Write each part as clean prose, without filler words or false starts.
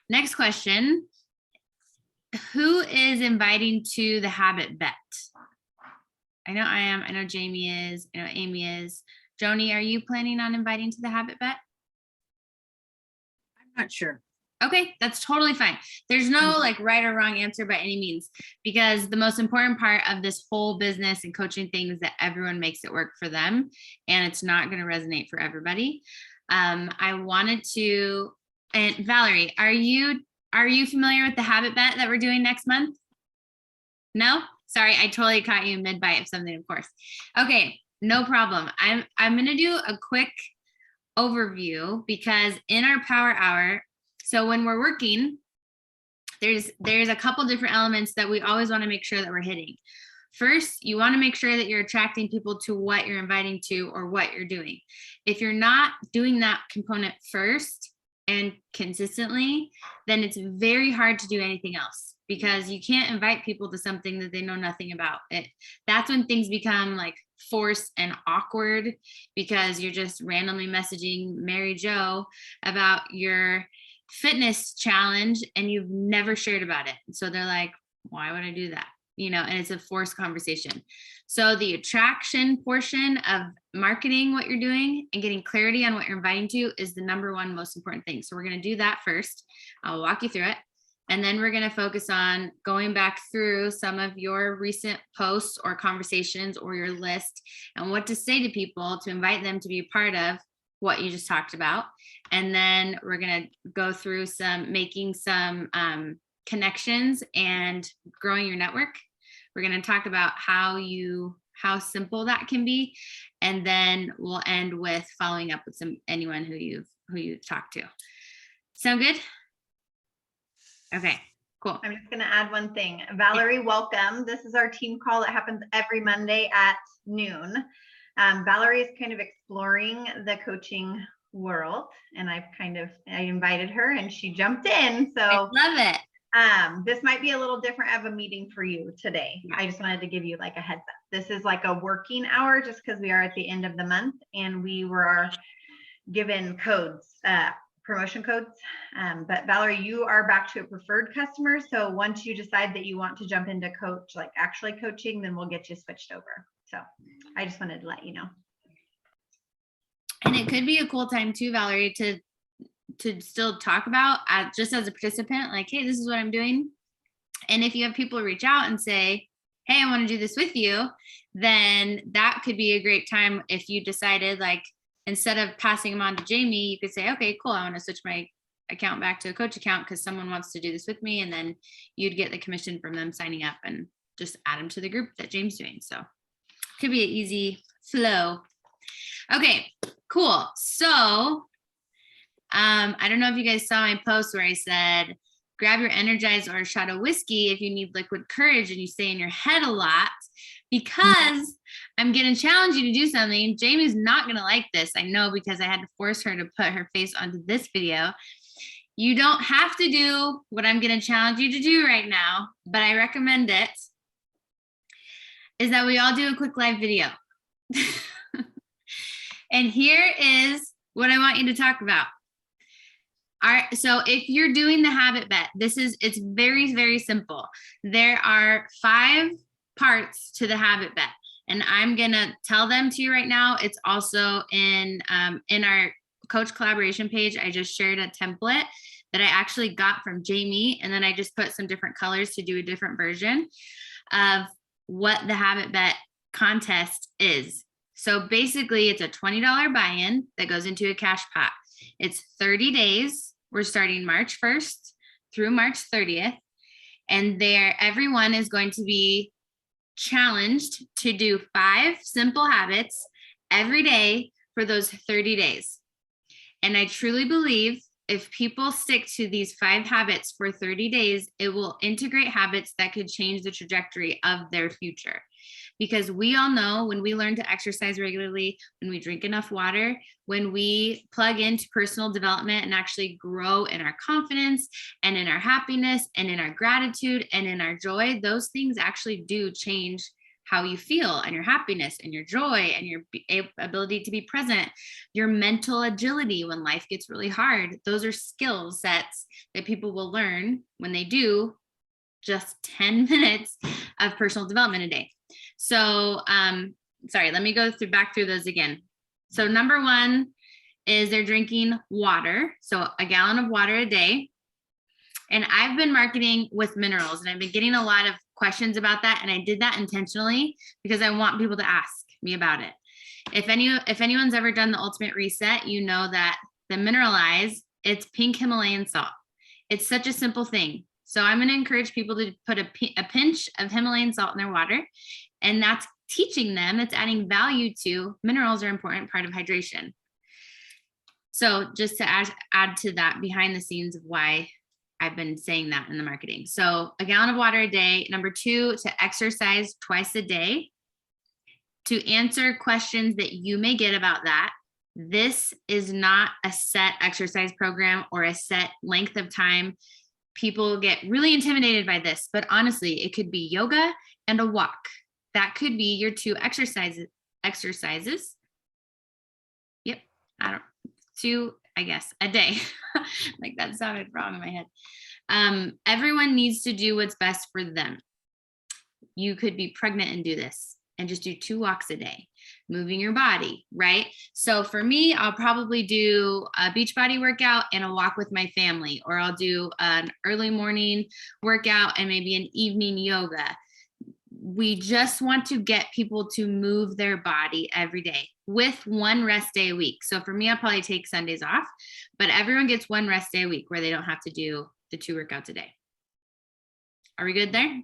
Next question. Who is inviting to the habit bet? I know I am. I know Jamie is. I know Amy is. Joni, are you planning on inviting to the habit bet? I'm not sure. Okay, that's totally fine. There's no like right or wrong answer by any means, because the most important part of this whole business and coaching thing is that everyone makes it work for them, and it's not going to resonate for everybody. I wanted to, and Valerie, are you familiar with the habit bet that we're doing next month? No? Sorry, I totally caught you mid-bite of something, of course. Okay, no problem. I'm going to do a quick overview, because in our power hour, so when we're working, there's a couple different elements that we always want to make sure that we're hitting. First, you want to make sure that you're attracting people to what you're inviting to or what you're doing. If you're not doing that component first and consistently, then it's very hard to do anything else, because you can't invite people to something that they know nothing about. That's when things become like forced and awkward, because you're just randomly messaging Mary Jo about your fitness challenge and you've never shared about it. So they're like, why would I do that? And it's a forced conversation. So the attraction portion of marketing what you're doing and getting clarity on what you're inviting to is the number one most important thing. So we're going to do that first. I'll walk you through it. And then we're going to focus on going back through some of your recent posts or conversations or your list and what to say to people to invite them to be a part of what you just talked about. And then we're going to go through making some connections and growing your network. We're going to talk about how simple that can be. And then we'll end with following up with anyone who you've talked to. Sound good? Okay, cool. I'm just going to add one thing. Valerie, welcome. This is our team call that happens every Monday at noon. Valerie is kind of exploring the coaching world, and I invited her and she jumped in. So I love it. This might be a little different of a meeting for you today. Yeah. I just wanted to give you like a heads up. This is like a working hour, just because we are at the end of the month and we were given codes, promotion codes. But Valerie, you are back to a preferred customer. So once you decide that you want to jump into coach, like actually coaching, then we'll get you switched over. So I just wanted to let you know. And it could be a cool time too, Valerie, to still talk about just as a participant, like, hey, this is what I'm doing. And if you have people reach out and say, hey, I want to do this with you, then that could be a great time. If you decided, like, instead of passing them on to Jamie, you could say, okay, cool, I want to switch my account back to a coach account because someone wants to do this with me. And then you'd get the commission from them signing up and just add them to the group that James is doing. So could be an easy flow. Okay, cool. So I don't know if you guys saw my post where I said, grab your Energize or a shot of whiskey if you need liquid courage and you stay in your head a lot, because I'm going to challenge you to do something. Jamie's not going to like this. I know, because I had to force her to put her face onto this video. You don't have to do what I'm going to challenge you to do right now, but I recommend it, is that we all do a quick live video. And here is what I want you to talk about. All right, so if you're doing the habit bet, it's very, very simple. There are 5 parts to the habit bet, and I'm gonna tell them to you right now. It's also in our coach collaboration page. I just shared a template that I actually got from Jamie, and then I just put some different colors to do a different version of what the habit bet contest is. So basically, it's a $20 buy-in that goes into a cash pot. It's 30 days. We're starting March 1st through March 30th. And everyone is going to be challenged to do 5 simple habits every day for those 30 days. And I truly believe if people stick to these 5 habits for 30 days, it will integrate habits that could change the trajectory of their future. Because we all know, when we learn to exercise regularly, when we drink enough water, when we plug into personal development and actually grow in our confidence and in our happiness and in our gratitude and in our joy, those things actually do change how you feel and your happiness and your joy and your ability to be present, your mental agility when life gets really hard. Those are skill sets that people will learn when they do just 10 minutes of personal development a day. So, sorry, let me go back through those again. So number one is they're drinking water. So a gallon of water a day. And I've been marketing with minerals, and I've been getting a lot of questions about that. And I did that intentionally because I want people to ask me about it. If anyone's ever done the Ultimate Reset, you know that the Mineralize, it's pink Himalayan salt. It's such a simple thing. So I'm going to encourage people to put a pinch of Himalayan salt in their water. And that's teaching them, it's adding value to minerals are an important part of hydration. So just to add to that behind the scenes of why I've been saying that in the marketing. So a gallon of water a day. Number two, to exercise twice a day. To answer questions that you may get about that. This is not a set exercise program or a set length of time. People get really intimidated by this, but honestly, it could be yoga and a walk. That could be your two exercises. Yep, two, I guess, a day. Like that sounded wrong in my head. Everyone needs to do what's best for them. You could be pregnant and do this and just do 2 walks a day, moving your body, right? So for me, I'll probably do a beach body workout and a walk with my family, or I'll do an early morning workout and maybe an evening yoga. We just want to get people to move their body every day with 1 rest day a week. So for me, I'll probably take Sundays off, but everyone gets 1 rest day a week where they don't have to do the 2 workouts a day. Are we good there?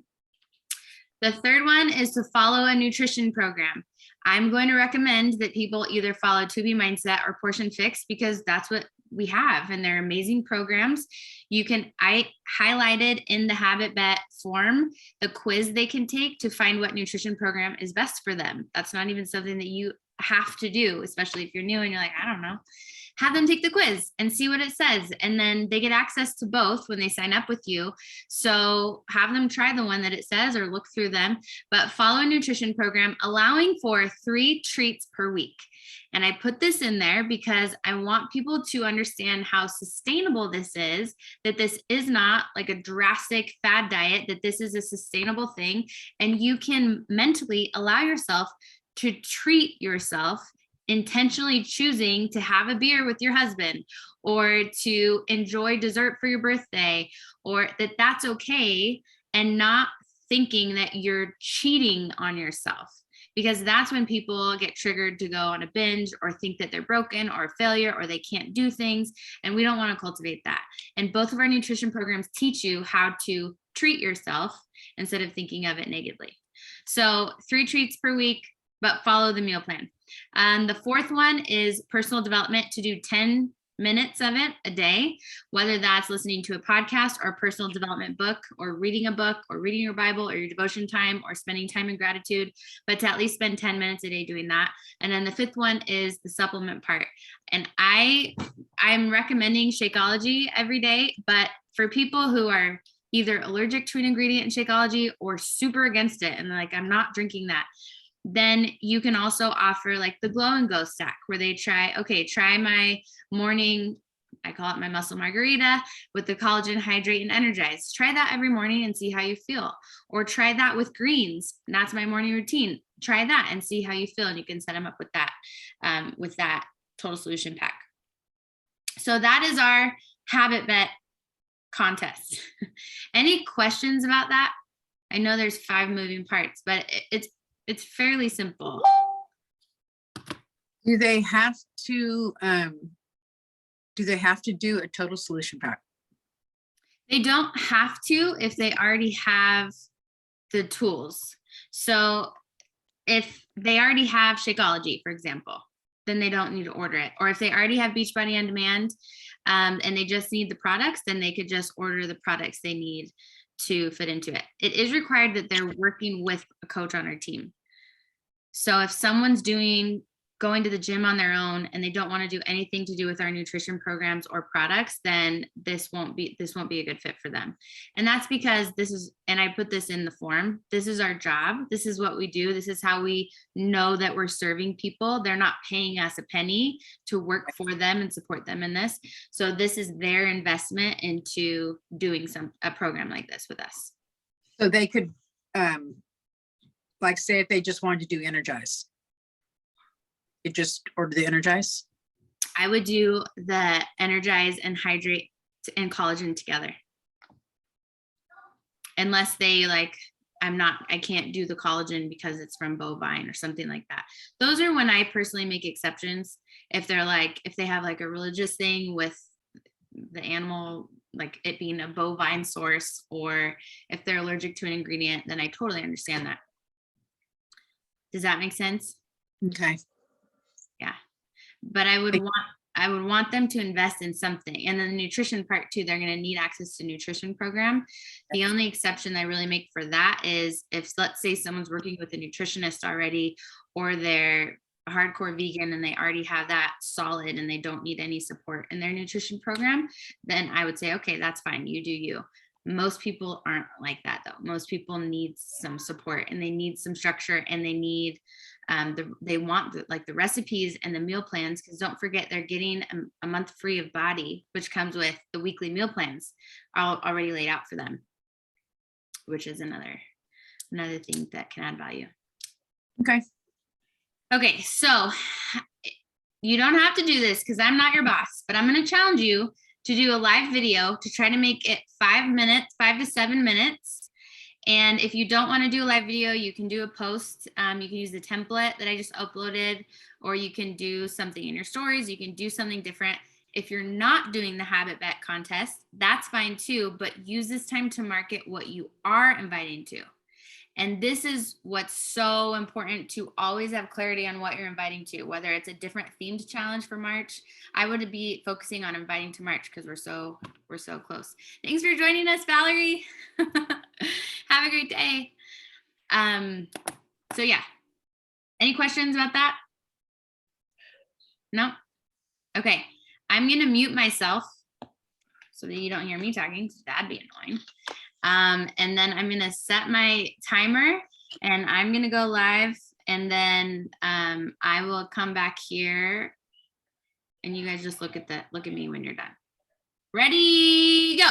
The third one is to follow a nutrition program. I'm going to recommend that people either follow 2B Mindset or Portion Fix because that's what we have, and they're amazing programs. I highlighted in the Habit Bet form the quiz they can take to find what nutrition program is best for them. That's not even something that you have to do, especially if you're new and you're like, I don't know. Have them take the quiz and see what it says. And then they get access to both when they sign up with you. So have them try the one that it says or look through them, but follow a nutrition program allowing for 3 treats per week. And I put this in there because I want people to understand how sustainable this is, that this is not like a drastic fad diet, that this is a sustainable thing. And you can mentally allow yourself to treat yourself, intentionally choosing to have a beer with your husband or to enjoy dessert for your birthday, or that's okay, and not thinking that you're cheating on yourself, because that's when people get triggered to go on a binge or think that they're broken or a failure or they can't do things. And we don't want to cultivate that. And both of our nutrition programs teach you how to treat yourself instead of thinking of it negatively. So 3 treats per week, but follow the meal plan. And the fourth one is personal development, to do 10 minutes of it a day, whether that's listening to a podcast or a personal development book or reading a book or reading your Bible or your devotion time or spending time in gratitude, but to at least spend 10 minutes a day doing that. And then the 5th one is the supplement part. And I'm recommending Shakeology every day, but for people who are either allergic to an ingredient in Shakeology or super against it and like, I'm not drinking that, then you can also offer like the Glow and Go stack where they try my morning, I call it my muscle margarita with the collagen, hydrate, and energize. Try that every morning and see how you feel. Or try that with greens. And that's my morning routine. Try that and see how you feel. And you can set them up with that total solution pack. So that is our Habit Bet contest. Any questions about that? I know there's 5 moving parts, but it's fairly simple. Do they have to do a total solution pack? They don't have to if they already have the tools. So if they already have Shakeology, for example, then they don't need to order it. Or if they already have Beachbody On Demand and they just need the products, then they could just order the products they need to fit into it. It is required that they're working with a coach on our team. So if someone's doing going to the gym on their own and they don't want to do anything to do with our nutrition programs or products, then this won't be a good fit for them. And that's because and I put this in the form, this is our job. This is what we do. This is how we know that we're serving people. They're not paying us a penny to work for them and support them in this. So this is their investment into doing a program like this with us. So they could, like say if they just wanted to do Energize. You just order the Energize? I would do the Energize and Hydrate and collagen together. Unless they like, I can't do the collagen because it's from bovine or something like that. Those are when I personally make exceptions. If they have like a religious thing with the animal, like it being a bovine source, or if they're allergic to an ingredient, then I totally understand that. Does that make sense? Okay. Yeah. But I would want them to invest in something. And then the nutrition part too, they're going to need access to nutrition program. The only exception I really make for that is if, let's say someone's working with a nutritionist already, or they're a hardcore vegan and they already have that solid and they don't need any support in their nutrition program, then I would say, okay, that's fine. You do you. Most people aren't like that though. Most people need some support and they need some structure, and they need they want the recipes and the meal plans, because don't forget they're getting a month free of Body, which comes with the weekly meal plans already laid out for them, which is another thing that can add value. Okay, so you don't have to do this because I'm not your boss, but I'm going to challenge you to do a live video to try to make it 5 to 7 minutes. And if you don't want to do a live video, you can do a post. You can use the template that I just uploaded, or you can do something in your stories. You can do something different. If you're not doing the Habit Bet contest, that's fine too, but use this time to market what you are inviting to. And this is what's so important, to always have clarity on what you're inviting to, whether it's a different themed challenge for March. I would be focusing on inviting to March because we're so close. Thanks for joining us, Valerie. Have a great day. So yeah, any questions about that? No? Okay, I'm gonna mute myself so that you don't hear me talking, because that'd be annoying. And then I'm gonna set my timer and I'm gonna go live, and then I will come back here and you guys just look at me when you're done. Ready, go.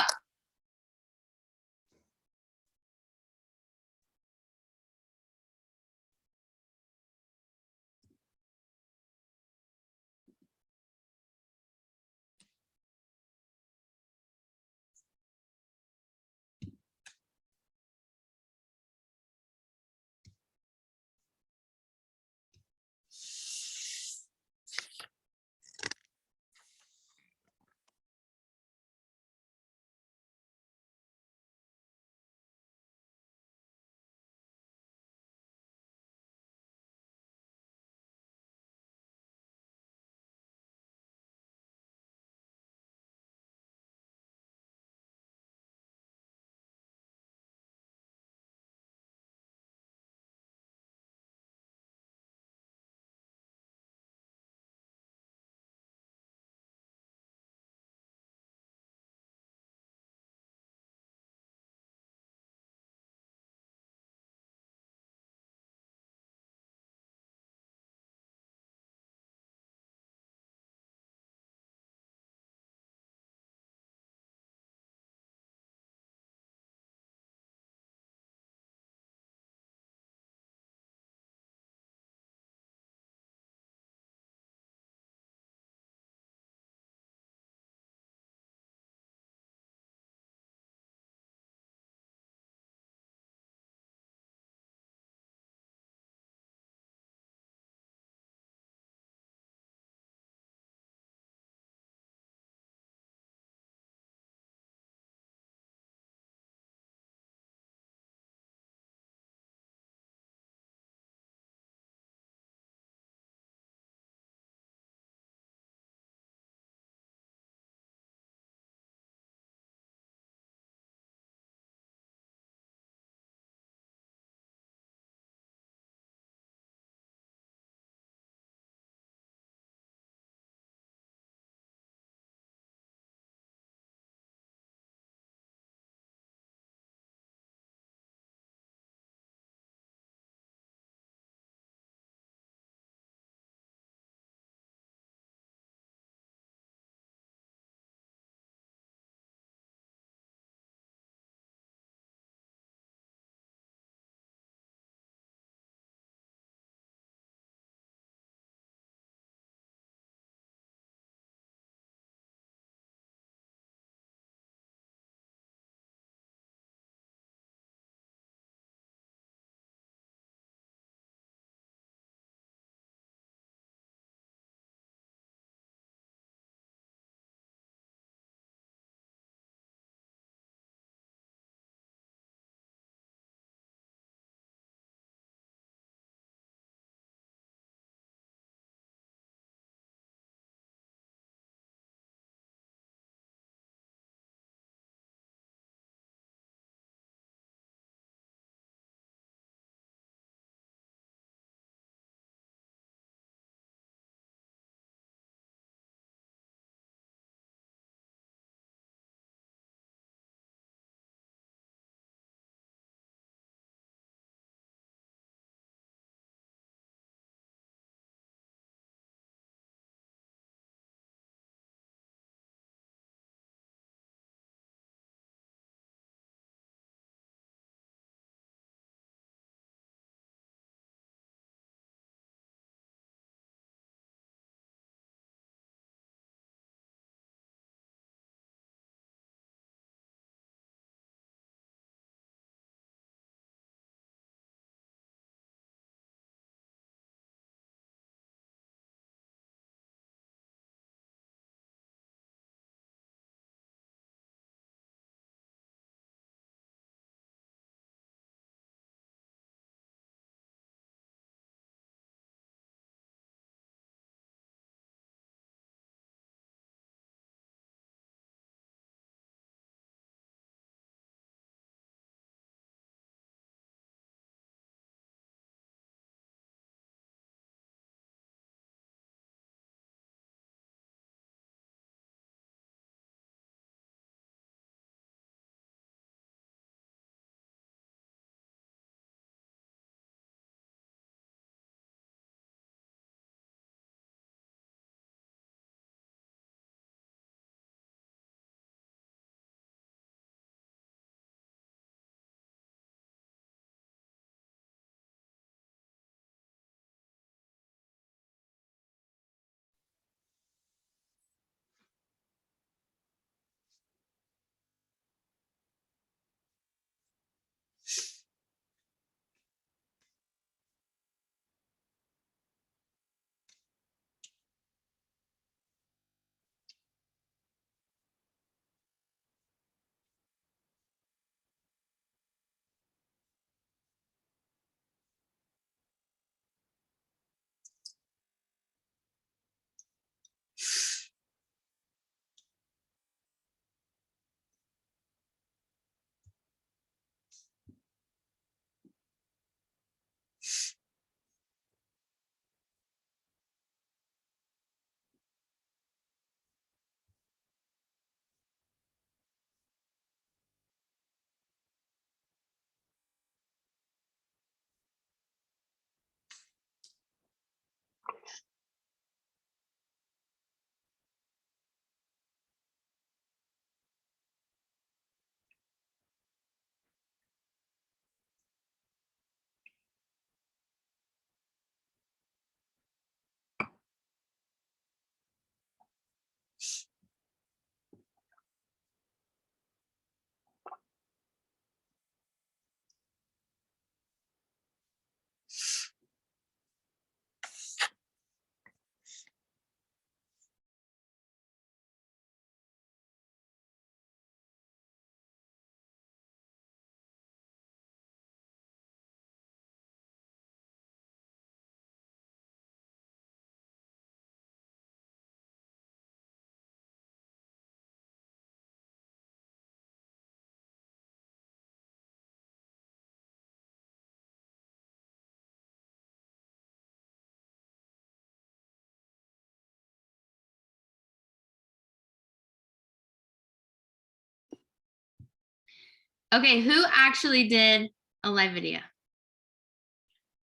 Okay, who actually did a live video?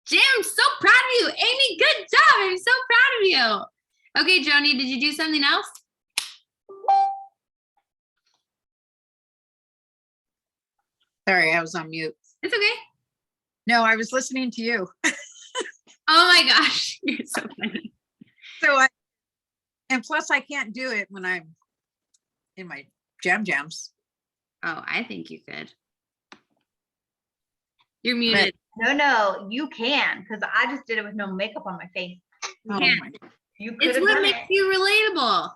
Jim, I'm so proud of you. Amy, good job. I'm so proud of you. Okay, Joni, did you do something else? Sorry, I was on mute. It's okay. No, I was listening to you. Oh my gosh, you're so funny. And plus I can't do it when I'm in my jams. Oh, I think you could. You're muted. No, you can, because I just did it with no makeup on my face. Oh Yeah. my, You could It's have what done makes it. you relatable.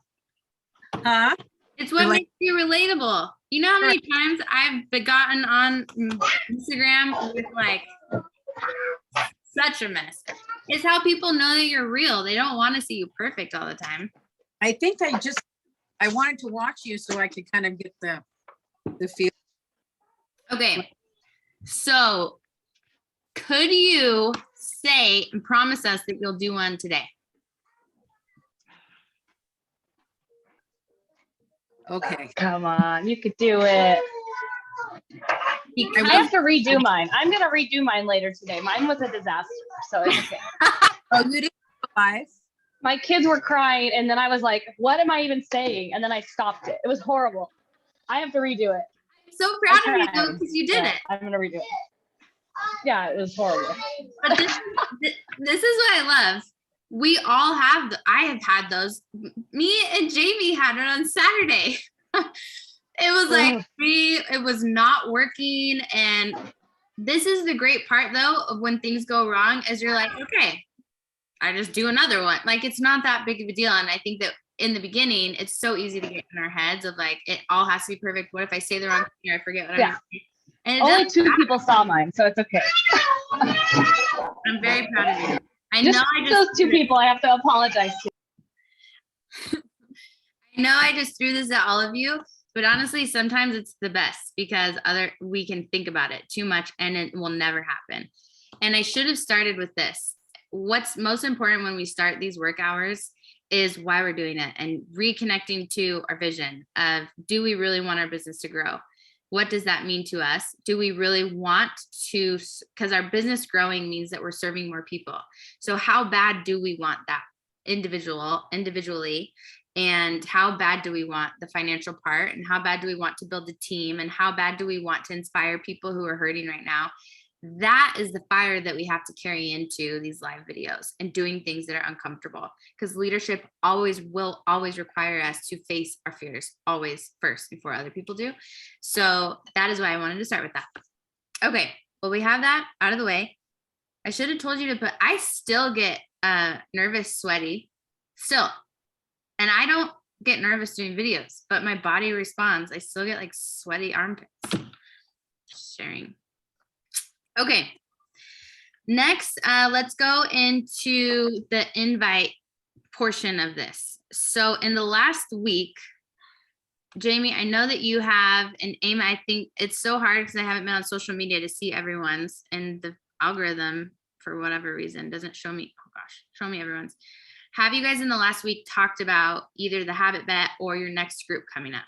huh? It's what Relate- makes you relatable. You know how many times I've been gotten on Instagram with like such a mess. It's how people know that you're real. They don't want to see you perfect all the time. I think I wanted to watch you so I could kind of get the feel. Okay, so could you say and promise us that you'll do one today? Okay. Come on, you could do it. Because I have to redo mine. I'm gonna redo mine later today. Mine was a disaster, so it's okay. Oh, you didn't go live? My kids were crying, and then I was like, "What am I even saying?" And then I stopped it. It was horrible. I have to redo it. I'm so proud of you tried. though, because you did Yeah, it. I'm gonna redo it. Yeah, it was horrible. But this is what I love. We all have, I have had those. Me and Jamie had it on Saturday. It was like Ugh. it was not working. And this is the great part though, of when things go wrong, is you're like, okay, I just do another one. Like, it's not that big of a deal. And I think that in the beginning, it's so easy to get in our heads of like, it all has to be perfect. What if I say the wrong thing or I forget what Yeah. I'm saying? And it Only doesn't 2 people saw mine, so it's okay. I'm very proud of you. I Just know I those just 2 people I have to apologize to. I know I just threw this at all of you, but honestly, sometimes it's the best because we can think about it too much and it will never happen. And I should have started with this. What's most important when we start these work hours is why we're doing it and reconnecting to our vision of, do we really want our business to grow? What does that mean to us? Do we really want to, because our business growing means that we're serving more people. So how bad do we want that individually? And how bad do we want the financial part? And how bad do we want to build a team? And how bad do we want to inspire people who are hurting right now? That is the fire that we have to carry into these live videos and doing things that are uncomfortable, because leadership will always require us to face our fears always first before other people do. So that is why I wanted to start with that. Okay, well, we have that out of the way. I should have told you to put, I still get nervous, sweaty still. And I don't get nervous doing videos, but my body responds. I still get like sweaty armpits. Sharing. Okay. Next, let's go into the invite portion of this. So in the last week, Jamie, I know that you have, and Amy, I think it's so hard because I haven't been on social media to see everyone's, and the algorithm, for whatever reason, doesn't show me, oh gosh, show me everyone's. Have you guys in the last week talked about either the habit bet or your next group coming up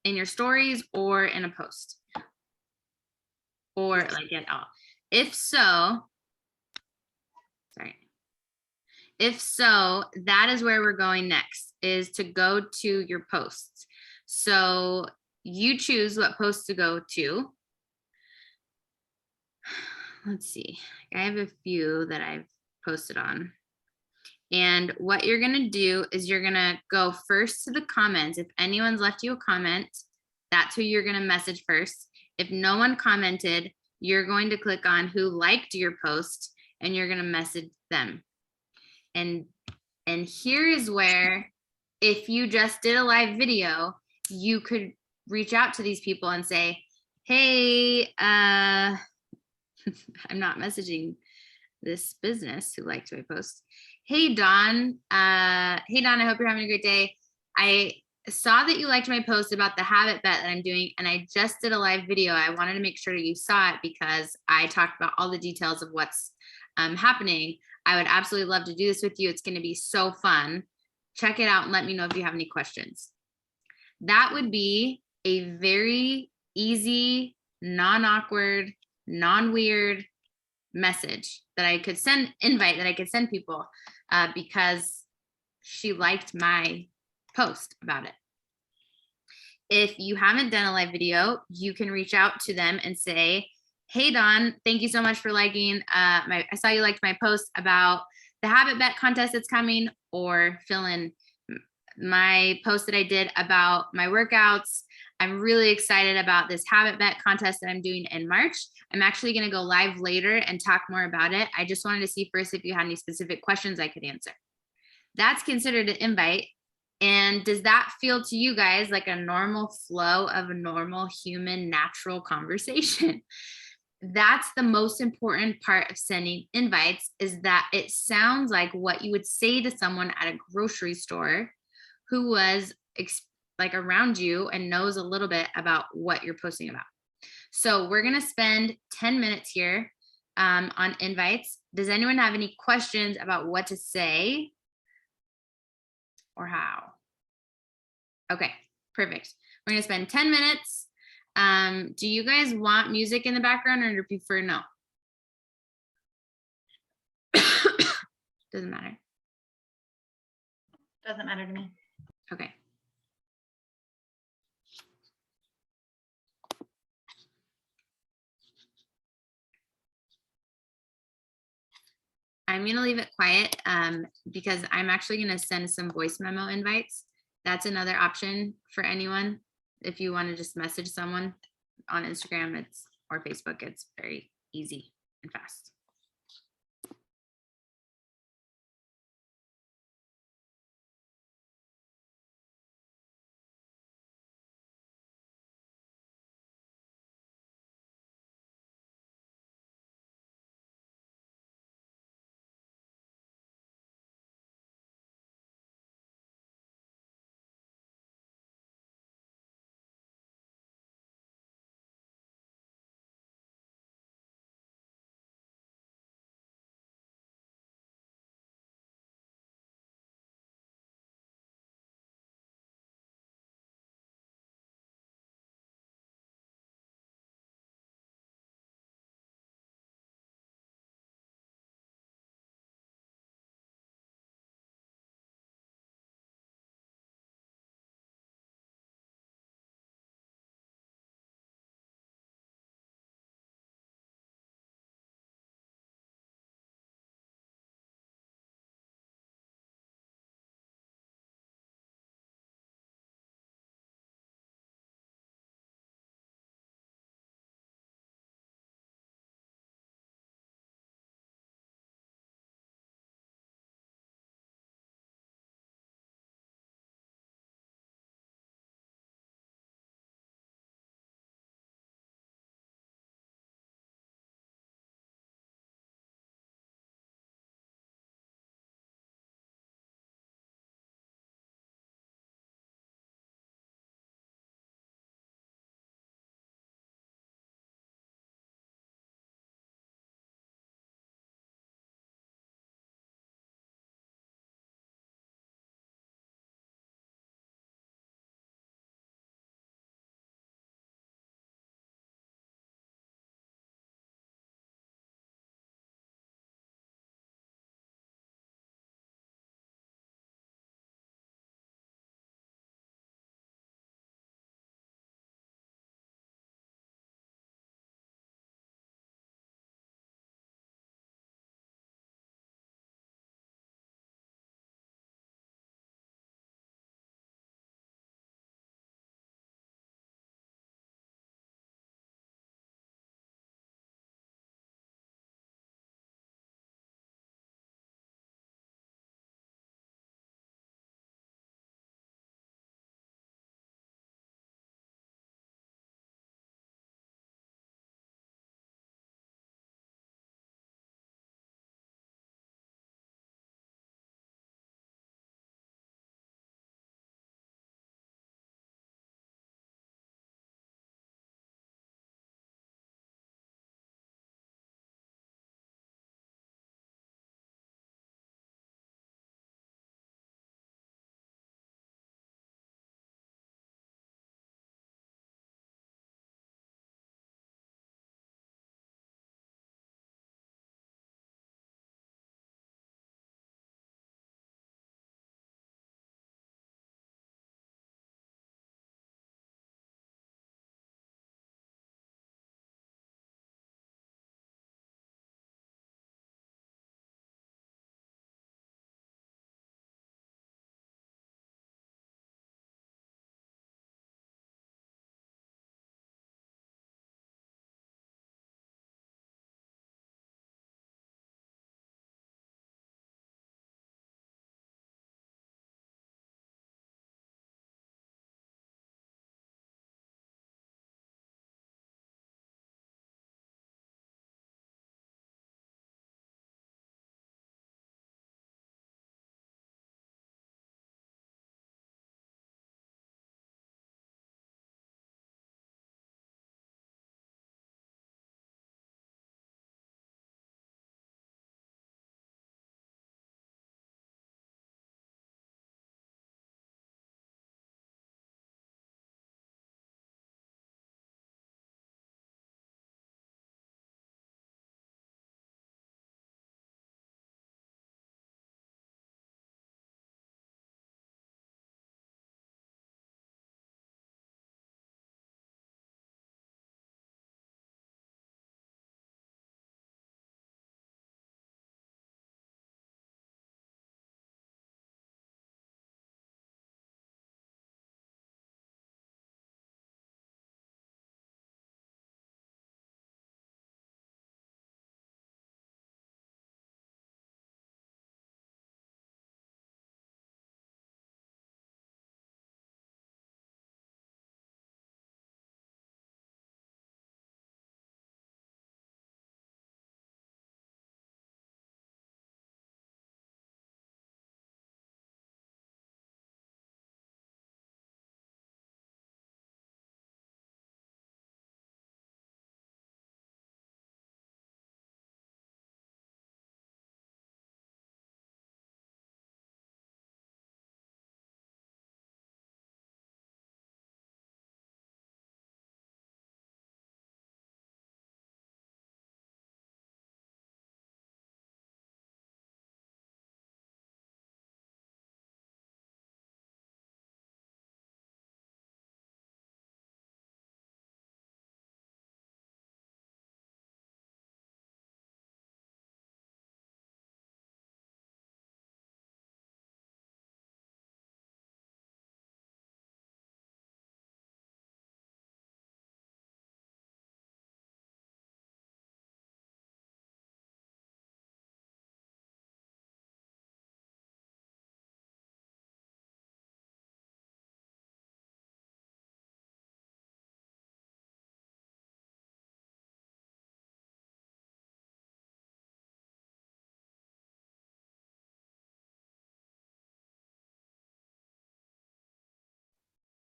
in your stories or in a post? Or like at all? If so, sorry. If so, that is where we're going next, is to go to your posts. So you choose what post to go to. Let's see. I have a few that I've posted on. And what you're going to do is you're going to go first to the comments. If anyone's left you a comment, that's who you're going to message first. If no one commented, you're going to click on who liked your post and you're going to message them. And here is where, if you just did a live video, you could reach out to these people and say, hey, I'm not messaging this business who liked my post. Hey, Dawn. I hope you're having a great day. I saw that you liked my post about the habit bet that I'm doing, and I just did a live video. I wanted to make sure that you saw it because I talked about all the details of what's happening. I would absolutely love to do this with you. It's going to be so fun. Check it out and let me know if you have any questions. That would be a very easy non-awkward, non-weird message that I could send, invite that I could send people because she liked my post about it. If you haven't done a live video, you can reach out to them and say, hey, Dawn, thank you so much for liking I saw you liked my post about the habit bet contest that's coming, or fill in my post that I did about my workouts. I'm really excited about this habit bet contest that I'm doing in March. I'm actually going to go live later and talk more about it. I just wanted to see first if you had any specific questions I could answer. That's considered an invite. And does that feel to you guys like a normal flow of a normal human natural conversation? That's the most important part of sending invites, is that it sounds like what you would say to someone at a grocery store who was like around you and knows a little bit about what you're posting about. So we're going to spend 10 minutes here on invites. Does anyone have any questions about what to say or how? Okay, perfect. We're going to spend 10 minutes. Do you guys want music in the background, or do you prefer no? Doesn't matter. Doesn't matter to me. Okay. I'm going to leave it quiet because I'm actually going to send some voice memo invites. That's another option for anyone. If you want to just message someone on Instagram or Facebook, it's very easy and fast.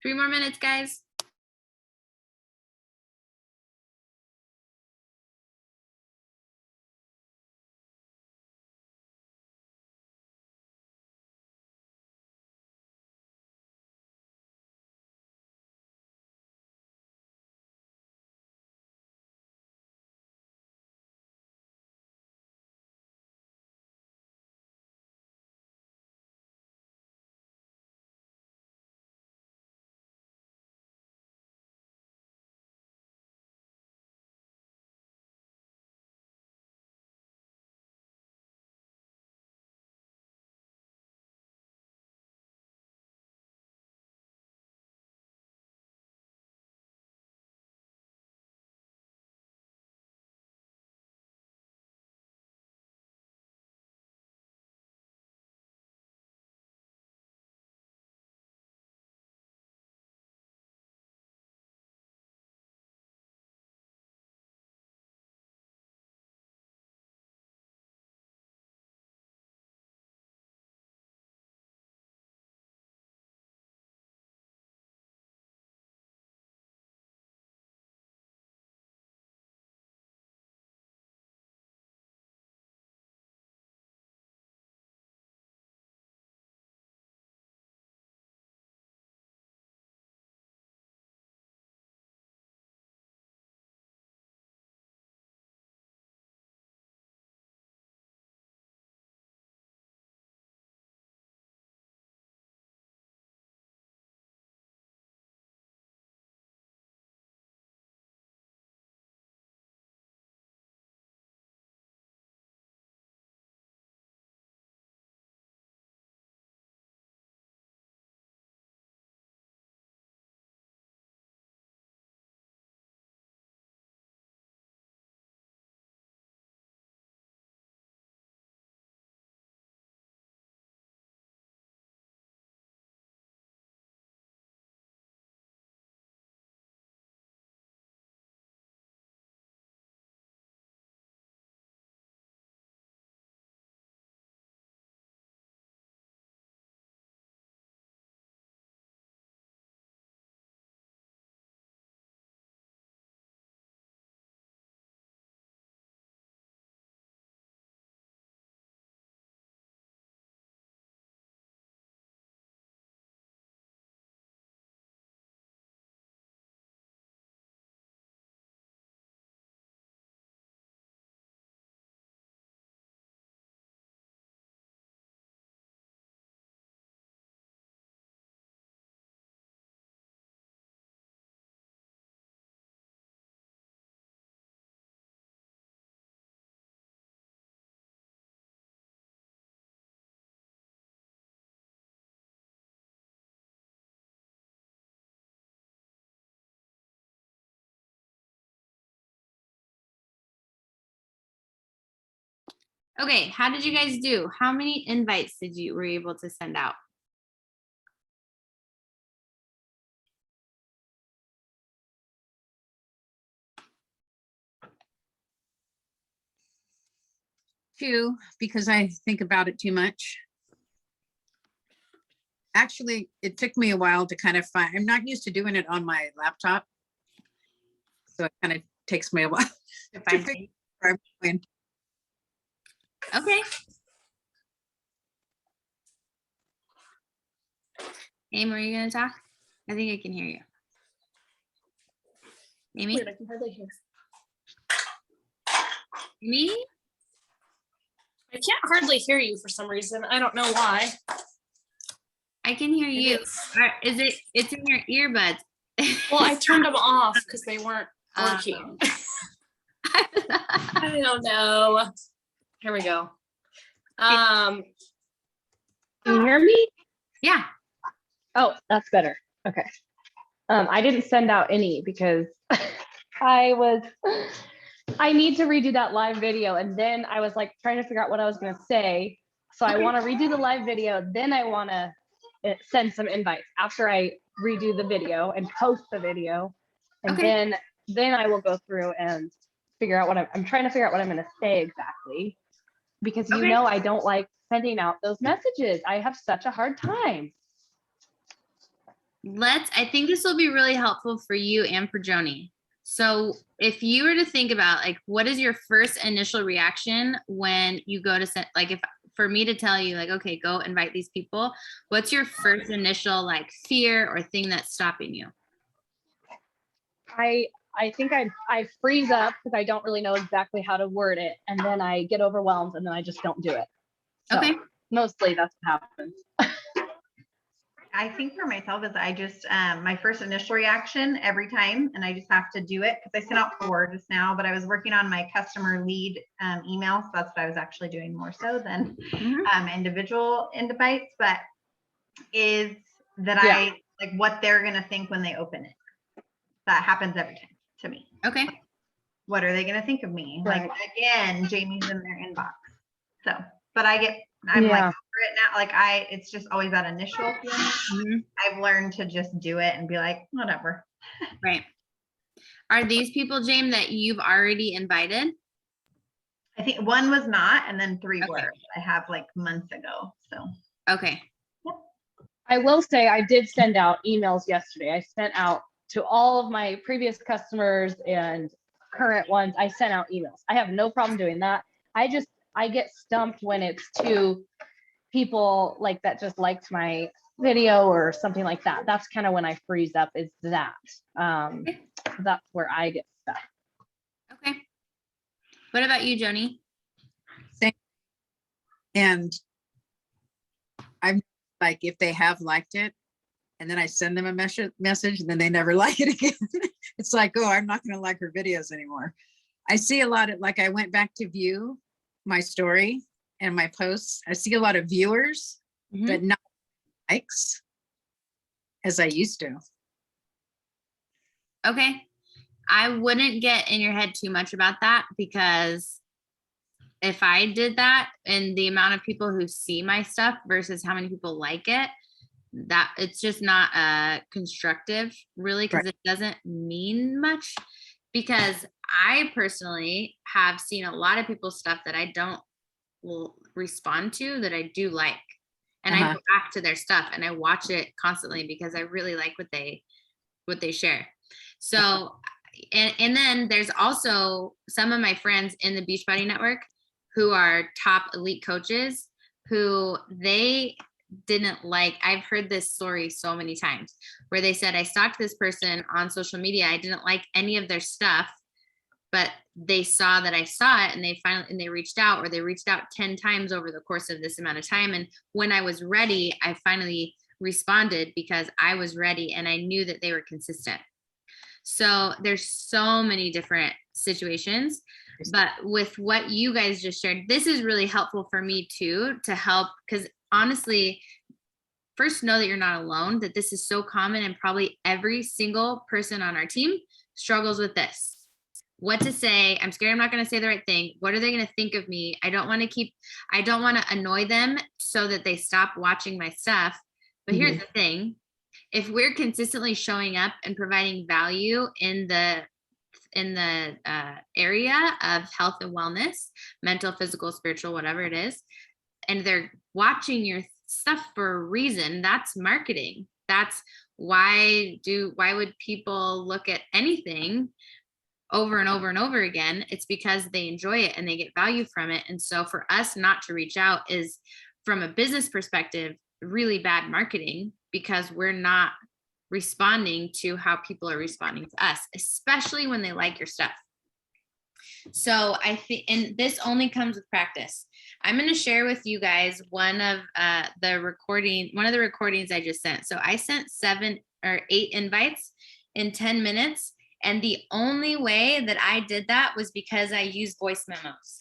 3 more minutes, guys. Okay, how did you guys do? How many invites were you able to send out? Two, because I think about it too much. Actually, it took me a while to kind of find, I'm not used to doing it on my laptop. So it kind of takes me a while To to find figure things? where I'm going. Okay. Amy, are you gonna talk? I think I can hear you. Amy? Weird, I can hardly hear. Me? I can't hardly hear you for some reason. I don't know why. I can hear Maybe you. it's- Is it? It's in your earbuds. Well, I turned them off because they weren't Oh. working. I don't know. Here we go. Can you hear me? Yeah. Oh, that's better. Okay. I didn't send out any because I need to redo that live video. And then I was like trying to figure out what I was going to say. So I Okay. want to redo the live video. Then I want to send some invites after I redo the video and post the video. And Okay. then I will go through and figure out what I'm trying to figure out what I'm going to say exactly. Because Okay. I don't like sending out those messages. I have such a hard time. I think this will be really helpful for you and for Joni. So if you were to think about like, what is your first initial reaction when you go to send, like if for me to tell you like, okay, go invite these people, what's your first initial like fear or thing that's stopping you? I think I freeze up because I don't really know exactly how to word it, and then I get overwhelmed, and then I just don't do it. So Okay. mostly that's what happens. I think for myself is I just, my first initial reaction every time, and I just have to do it because I sent out 4 just now, but I was working on my customer lead email. So that's what I was actually doing more so than individual invites, but is that Yeah. I like what they're going to think when they open it. That happens every time to me. Okay. What are they going to think of me? Right. Like, again, Jamie's in their inbox. So, but I'm like over it now. Like it's just always that initial feeling. Mhm. I've learned to just do it and be like, whatever. Right. Are these people, James, that you've already invited? I think 1 was not, and then 3 Okay. were. I have like months ago. So Okay. I will say I did send out emails yesterday. I sent out to all of my previous customers and current ones. I sent out emails. I have no problem doing that. I get stumped when it's to people like that just liked my video or something like that. That's kind of when I freeze up, is that. That's where I get stuck. Okay. What about you, Joni? And I'm like, if they have liked it, and then I send them a message, and then they never like it again. It's like, oh, I'm not going to like her videos anymore. I see a lot of, like, I went back to view my story and my posts. I see a lot of viewers, Mhm. but not likes as I used to. Okay. I wouldn't get in your head too much about that, because if I did that and the amount of people who see my stuff versus how many people like it, that it's just not constructive really, because it doesn't mean much. Because I personally have seen a lot of people's stuff that I don't respond to that I do like. And I go back to their stuff and I watch it constantly because I really like what they share. So, and then there's also some of my friends in the Beachbody Network who are top elite coaches who they didn't like. I've heard this story so many times where they said, I stalked this person on social media. I didn't like any of their stuff, but they saw that I saw it and they reached out, or they reached out 10 times over the course of this amount of time. And when I was ready, I finally responded because I was ready and I knew that they were consistent. So there's so many different situations, but with what you guys just shared, this is really helpful for me too, to help, because honestly, first know that you're not alone, that this is so common, and probably every single person on our team struggles with this. What to say? I'm scared I'm not going to say the right thing. What are they going to think of me? I don't want to annoy them so that they stop watching my stuff. But here's the thing. If we're consistently showing up and providing value in the area of health and wellness, mental, physical, spiritual, whatever it is, and they're watching your stuff for a reason, that's marketing. That's why would people look at anything over and over and over again? It's because they enjoy it and they get value from it. And so for us not to reach out is, from a business perspective, really bad marketing, because we're not responding to how people are responding to us, especially when they like your stuff. So I think, and this only comes with practice. I'm going to share with you guys one of the recordings I just sent. So I sent 7 or 8 invites in 10 minutes. And the only way that I did that was because I used voice memos.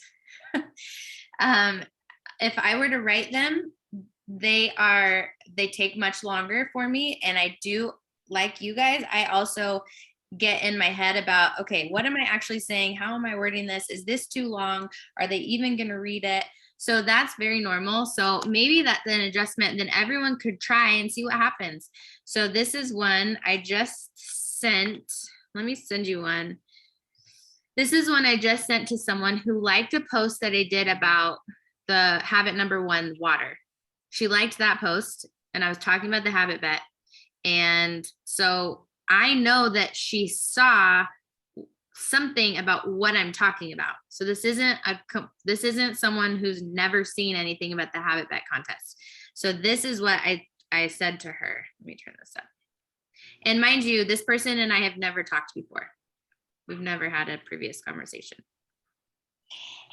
If I were to write them, they take much longer for me. And I do, like you guys, I also get in my head about, okay, what am I actually saying? How am I wording this? Is this too long? Are they even going to read it? So that's very normal. So maybe that's an adjustment, then everyone could try and see what happens. So this is one I just sent. Let me send you one. This is one I just sent to someone who liked a post that I did about the habit number 1, water. She liked that post, and I was talking about the habit bet. And so I know that she saw something about what I'm talking about. So this isn't someone who's never seen anything about the Habit Bet contest. So this is what I said to her. Let me turn this up. And mind you, this person and I have never talked before. We've never had a previous conversation.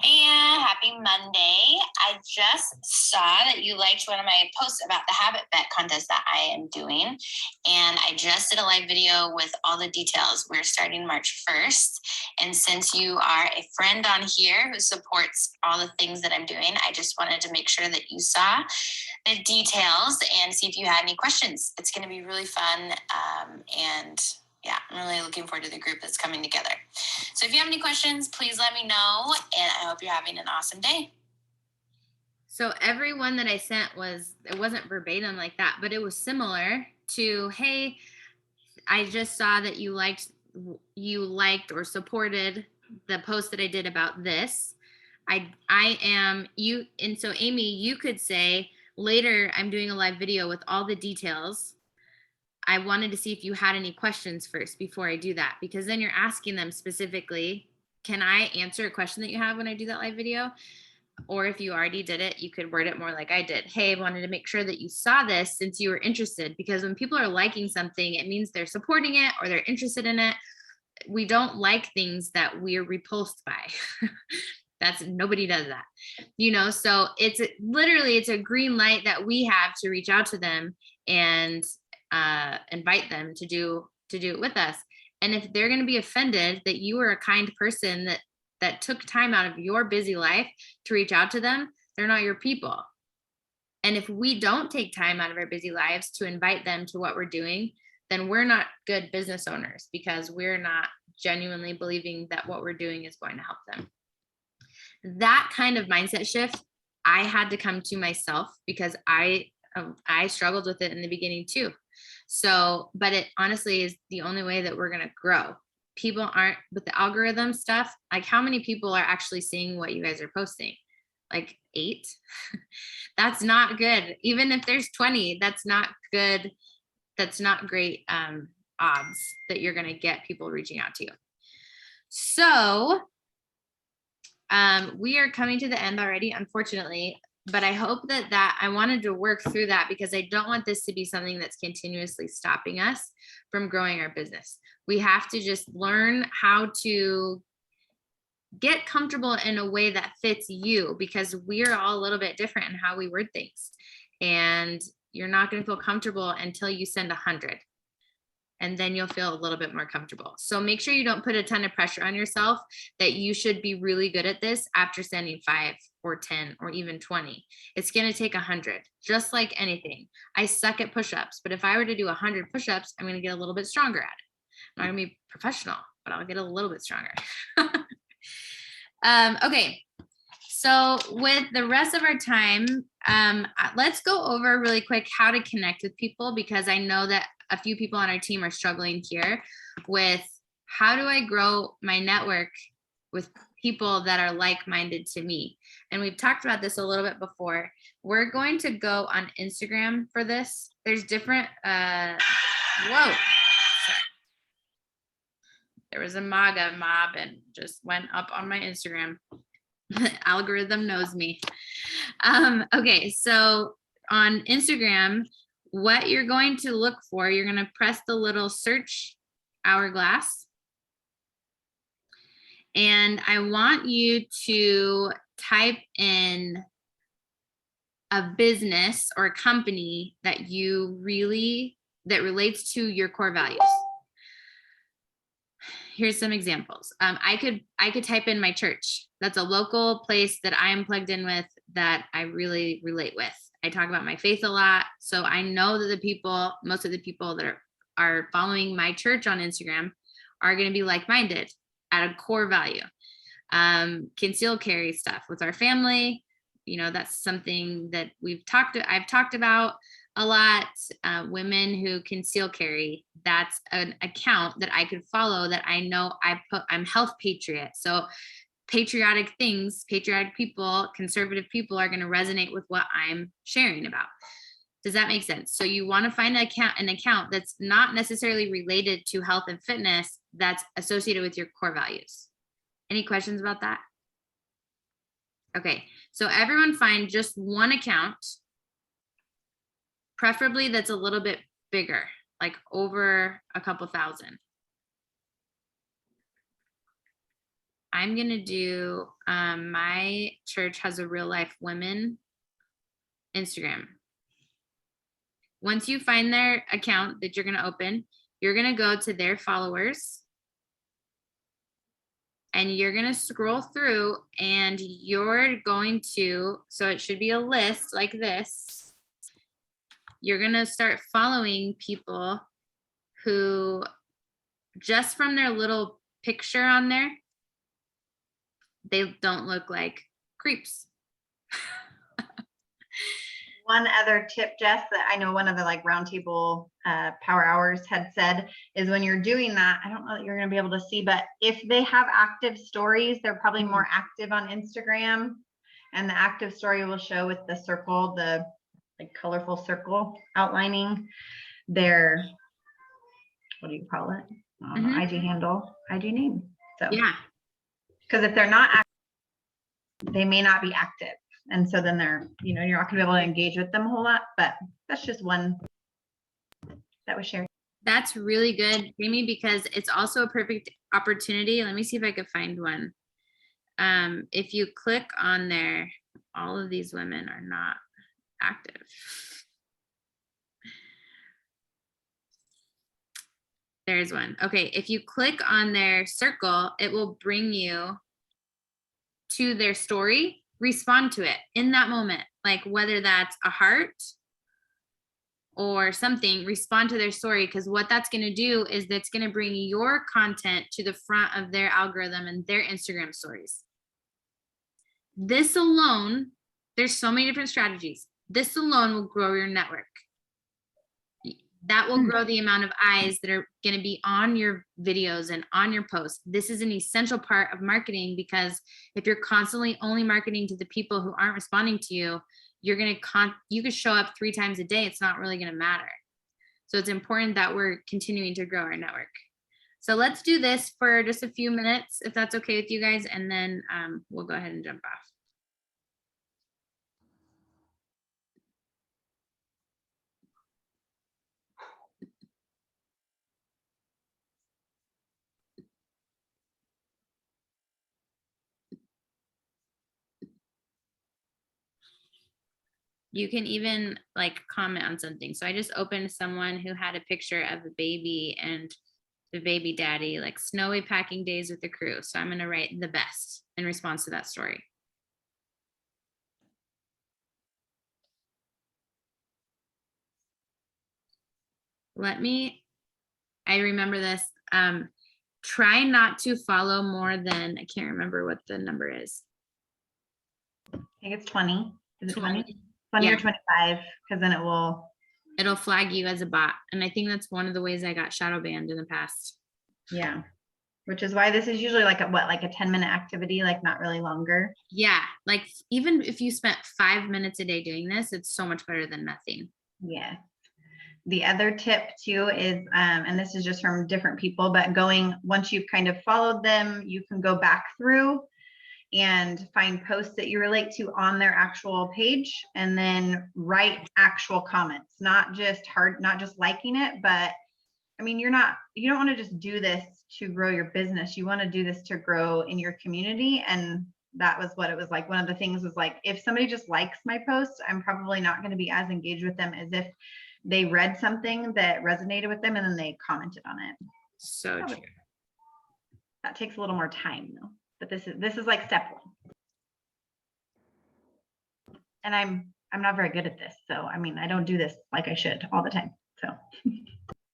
And happy Monday. I just saw that you liked one of my posts about the Habit Bet contest that I am doing. And I just did a live video with all the details. We're starting March 1st. And since you are a friend on here who supports all the things that I'm doing, I just wanted to make sure that you saw the details and see if you had any questions. It's going to be really fun. And yeah, I'm really looking forward to the group that's coming together. So if you have any questions, please let me know. And I hope you're having an awesome day. So everyone that I sent it wasn't verbatim like that, but it was similar to, hey, I just saw that you liked or supported the post that I did about this. I am you. And so Amy, you could say later, I'm doing a live video with all the details. I wanted to see if you had any questions first before I do that, because then you're asking them specifically, can I answer a question that you have when I do that live video? Or if you already did it, you could word it more like I did. Hey, I wanted to make sure that you saw this since you were interested, because when people are liking something, it means they're supporting it or they're interested in it. We don't like things that we're repulsed by. Nobody does that, so it's a green light that we have to reach out to them and invite them to do it with us. And if they're going to be offended that you were a kind person that took time out of your busy life to reach out to them, they're not your people. And if we don't take time out of our busy lives to invite them to what we're doing, then we're not good business owners, because we're not genuinely believing that what we're doing is going to help them. That kind of mindset shift I had to come to myself, because I struggled with it in the beginning too. So, but it honestly is the only way that we're going to grow. People aren't, with the algorithm stuff, like how many people are actually seeing what you guys are posting? Like 8? That's not good. Even if there's 20, that's not good. That's not great odds that you're going to get people reaching out to you. So we are coming to the end already, unfortunately. But I hope that I wanted to work through that, because I don't want this to be something that's continuously stopping us from growing our business. We have to just learn how to get comfortable in a way that fits you, because we're all a little bit different in how we word things. And you're not going to feel comfortable until you send 100. And then you'll feel a little bit more comfortable. So make sure you don't put a ton of pressure on yourself that you should be really good at this after sending 5 or 10 or even 20. It's going to take 100, just like anything. I suck at push-ups, but if I were to do 100 push-ups, I'm going to get a little bit stronger at it. I'm not going to be professional, but I'll get a little bit stronger. Okay. So with the rest of our time, let's go over really quick how to connect with people, because I know that a few people on our team are struggling here with how do I grow my network with people that are like-minded to me. And we've talked about this a little bit before. We're going to go on Instagram for this. There's different, sorry. There was a MAGA mob and just went up on my Instagram. Algorithm knows me. Okay, so on Instagram, what you're going to look for, you're going to press the little search hourglass. And I want you to type in a business or a company that that relates to your core values. Here's some examples. I could type in my church. That's a local place that I am plugged in with that I really relate with. I talk about my faith a lot. So I know that most of the people that are following my church on Instagram are going to be like-minded at a core value. Conceal carry stuff with our family. That's something that I've talked about a lot. Women who conceal carry, that's an account that I could follow that I know I'm health patriot. So patriotic things, patriotic people, conservative people are going to resonate with what I'm sharing about. Does that make sense? So you want to find an account that's not necessarily related to health and fitness, that's associated with your core values. Any questions about that? Okay, so everyone find just one account, preferably that's a little bit bigger, like over a couple thousand. I'm gonna do, my church has a Real Life Women Instagram. Once you find their account that you're gonna open, you're gonna go to their followers. And you're gonna scroll through and you're going to, so it should be a list like this. You're gonna start following people who, just from their little picture on there, they don't look like creeps. One other tip, Jess, that I know one of the like roundtable power hours had said is when you're doing that, I don't know that you're going to be able to see, but if they have active stories, they're probably more active on Instagram, and the active story will show with the circle, the like colorful circle outlining their, what do you call it? IG handle, IG name. So Yeah, because if they're not active, they may not be active. And so then they're, you're not gonna be able to engage with them a whole lot, but that's just one that was shared. that's really good, Jamie, because it's also a perfect opportunity. Let me see if I could find one. If you click on there, all of these women are not active. There's one. Okay, if you click on their circle, it will bring you to their story. Respond to it in that moment, like whether that's a heart or something, respond to their story, because what that's going to do is that's going to bring your content to the front of their algorithm and their Instagram stories. This alone, there's so many different strategies. This alone will grow your network. That will grow the amount of eyes that are going to be on your videos and on your posts. This is an essential part of marketing, because if you're constantly only marketing to the people who aren't responding to you, you're going to you could show up 3 times a day. It's not really going to matter. So it's important that we're continuing to grow our network. So let's do this for just a few minutes, if that's okay with you guys, and then we'll go ahead and jump off. You can even like comment on something. So I just opened someone who had a picture of a baby and the baby daddy, like snowy packing days with the crew. So I'm going to write the best in response to that story. I remember this. Try not to follow more than, I can't remember what the number is. I think it's 20. Is it 20? 20. 20 Yeah. or 25, because then It'll flag you as a bot. And I think that's one of the ways I got shadow banned in the past. yeah. Which is why this is usually like a 10-minute activity, like not really longer. Yeah, like even if you spent 5 minutes a day doing this, it's so much better than nothing. Yeah. The other tip too is, and this is just from different people, but once you've kind of followed them, you can go back through and find posts that you relate to on their actual page, and then write actual comments, not just liking it, but I mean, you don't want to just do this to grow your business. You want to do this to grow in your community. And that was what it was like. One of the things was like, if somebody just likes my post, I'm probably not going to be as engaged with them as if they read something that resonated with them and then they commented on it. So true. That takes a little more time though. But this is like step 1. And I'm not very good at this. So, I mean, I don't do this like I should all the time. So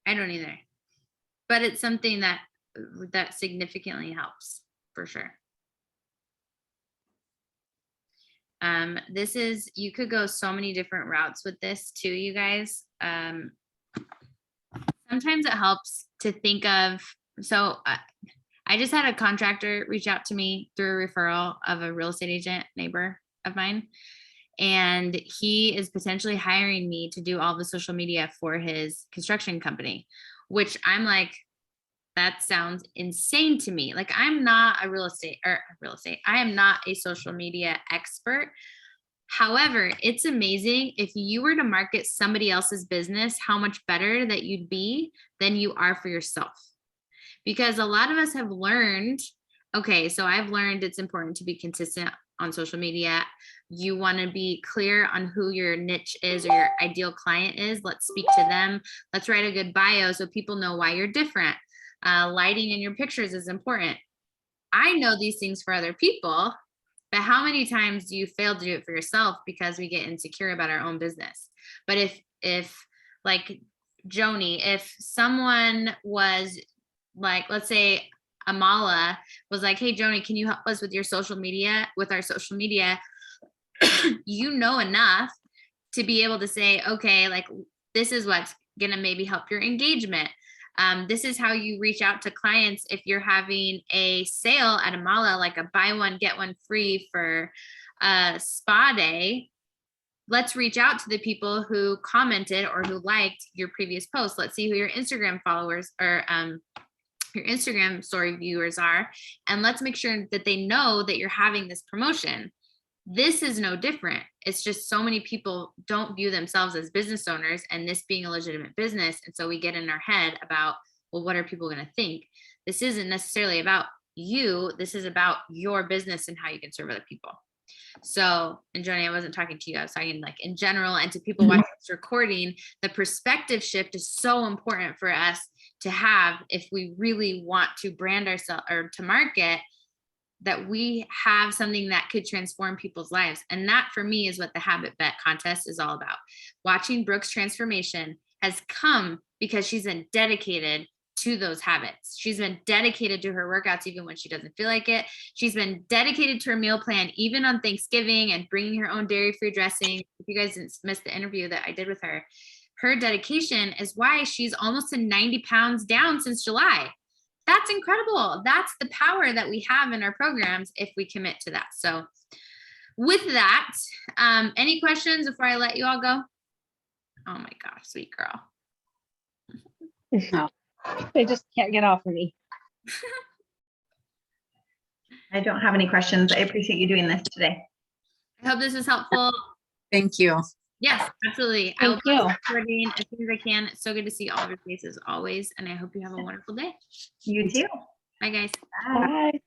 I don't either. But it's something that significantly helps for sure. You could go so many different routes with this too, you guys. Sometimes it helps to think of, I just had a contractor reach out to me through a referral of a real estate agent neighbor of mine. and he is potentially hiring me to do all the social media for his construction company, which I'm like, that sounds insane to me. Like, I'm not a real estate. I am not a social media expert. However, it's amazing if you were to market somebody else's business, how much better that you'd be than you are for yourself. Because a lot of us have learned, okay, so I've learned it's important to be consistent on social media. You want to be clear on who your niche is or your ideal client is. Let's speak to them. Let's write a good bio so people know why you're different. Lighting in your pictures is important. I know these things for other people, but how many times do you fail to do it for yourself because we get insecure about our own business? But if like Joni, if someone was like, let's say Amala was like, hey, Joni, can you help us with your social media, with our social media? You know enough to be able to say, okay, like, this is what's going to maybe help your engagement. This is how you reach out to clients if you're having a sale at Amala, like a buy one, get one free for a spa day. Let's reach out to the people who commented or who liked your previous post. Let's see who your Instagram followers or your Instagram story viewers are, and let's make sure that they know that you're having this promotion. This is no different. It's just so many people don't view themselves as business owners, and this being a legitimate business. And so we get in our head about, well, what are people going to think? This isn't necessarily about you. This is about your business and how you can serve other people. So, and Joni, I wasn't talking to you. I was talking like in general, and to people watching this recording, the perspective shift is so important for us to have if we really want to brand ourselves or to market, that we have something that could transform people's lives. And that for me is what the Habit Bet contest is all about. Watching Brooke's transformation has come because she's been dedicated to those habits. She's been dedicated to her workouts even when she doesn't feel like it. She's been dedicated to her meal plan even on Thanksgiving and bringing her own dairy-free dressing. If you guys didn't miss the interview that I did with her, her dedication is why she's almost to 90 pounds down since July. That's incredible. That's the power that we have in our programs if we commit to that. So with that, any questions before I let you all go? Oh my gosh, sweet girl. They just can't get off of me. I don't have any questions. I appreciate you doing this today. I hope this is helpful. Thank you. Yes, absolutely. I will Thank you. post the recording as soon as I can. It's so good to see all of your faces always. And I hope you have a wonderful day. You too. Bye, guys. Bye. Bye.